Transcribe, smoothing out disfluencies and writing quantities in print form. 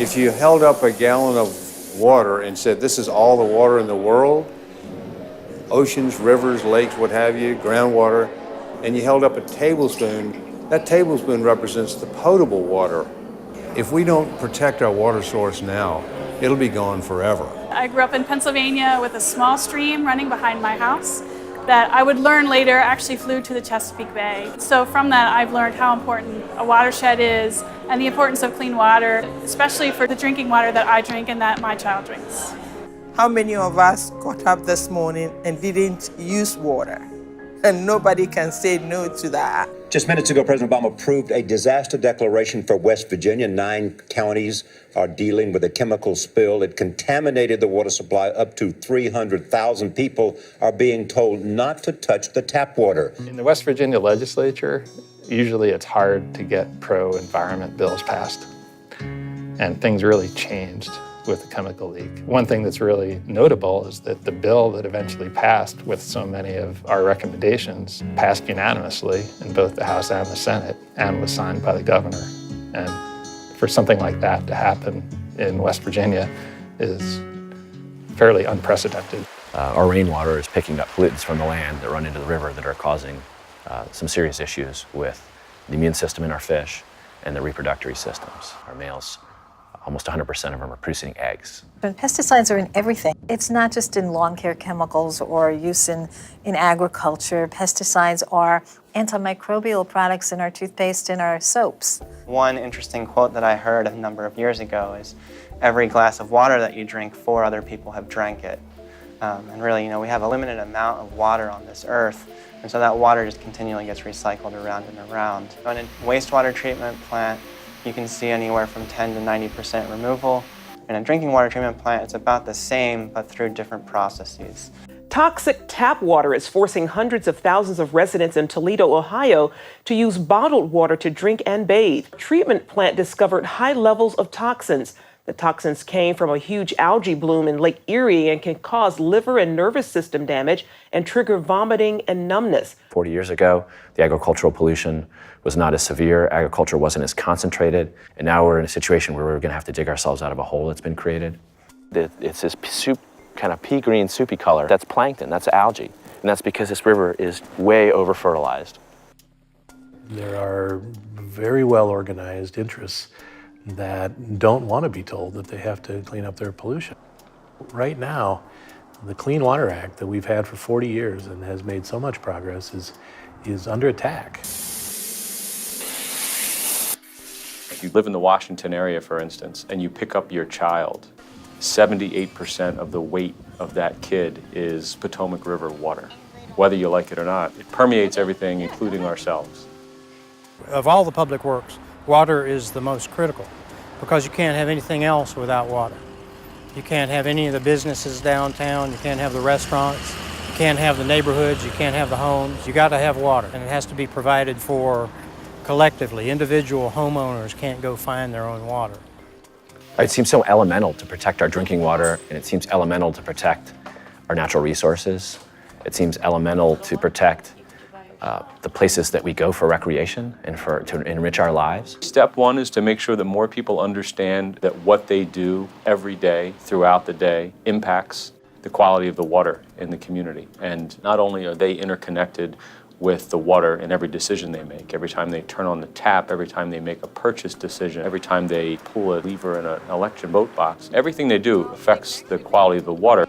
If you held up a gallon of water and said, this is all the water in the world, oceans, rivers, lakes, what have you, groundwater, and you held up a tablespoon, that tablespoon represents the potable water. If we don't protect our water source now, it'll be gone forever. I grew up in Pennsylvania with a small stream running behind my house that I would learn later actually flew to the Chesapeake Bay. So from that, I've learned how important a watershed is and the importance of clean water, especially for the drinking water that I drink and that my child drinks. How many of us got up this morning and didn't use water? And nobody can say no to that. Just minutes ago, President Obama approved a disaster declaration for West Virginia. 9 counties are dealing with a chemical spill. It contaminated the water supply. Up to 300,000 people are being told not to touch the tap water. In the West Virginia legislature, usually it's hard to get pro-environment bills passed. And things really changed with the chemical leak. One thing that's really notable is that the bill that eventually passed with so many of our recommendations passed unanimously in both the House and the Senate and was signed by the governor. And for something like that to happen in West Virginia is fairly unprecedented. Our rainwater is picking up pollutants from the land that run into the river that are causing some serious issues with the immune system in our fish and the reproductive systems. Our males, almost 100% of them are producing eggs. But pesticides are in everything. It's not just in lawn care chemicals or use in agriculture. Pesticides are antimicrobial products in our toothpaste and our soaps. One interesting quote that I heard a number of years ago is, every glass of water that you drink, 4 other people have drank it. And really, we have a limited amount of water on this earth, and so that water just continually gets recycled around and around. On a wastewater treatment plant, you can see anywhere from 10 to 90% removal. In a drinking water treatment plant, it's about the same, but through different processes. Toxic tap water is forcing hundreds of thousands of residents in Toledo, Ohio, to use bottled water to drink and bathe. The treatment plant discovered high levels of toxins. The toxins came from a huge algae bloom in Lake Erie and can cause liver and nervous system damage and trigger vomiting and numbness. 40 years ago, the agricultural pollution was not as severe, agriculture wasn't as concentrated, and now we're in a situation where we're going to have to dig ourselves out of a hole that's been created. It's this kind of pea green soupy color. That's plankton, that's algae, and that's because this river is way over-fertilized. There are very well-organized interests that don't want to be told that they have to clean up their pollution. Right now, the Clean Water Act that we've had for 40 years and has made so much progress is under attack. If you live in the Washington area, for instance, and you pick up your child, 78% of the weight of that kid is Potomac River water. Whether you like it or not, it permeates everything, including ourselves. Of all the public works, water is the most critical because you can't have anything else without water. You can't have any of the businesses downtown, you can't have the restaurants, you can't have the neighborhoods, you can't have the homes. You got to have water, and it has to be provided for collectively. Individual homeowners can't go find their own water. It seems so elemental to protect our drinking water, and it seems elemental to protect our natural resources. It seems elemental to protect the places that we go for recreation and to enrich our lives. Step one is to make sure that more people understand that what they do every day, throughout the day, impacts the quality of the water in the community. And not only are they interconnected with the water in every decision they make, every time they turn on the tap, every time they make a purchase decision, every time they pull a lever in an electric boat box, everything they do affects the quality of the water.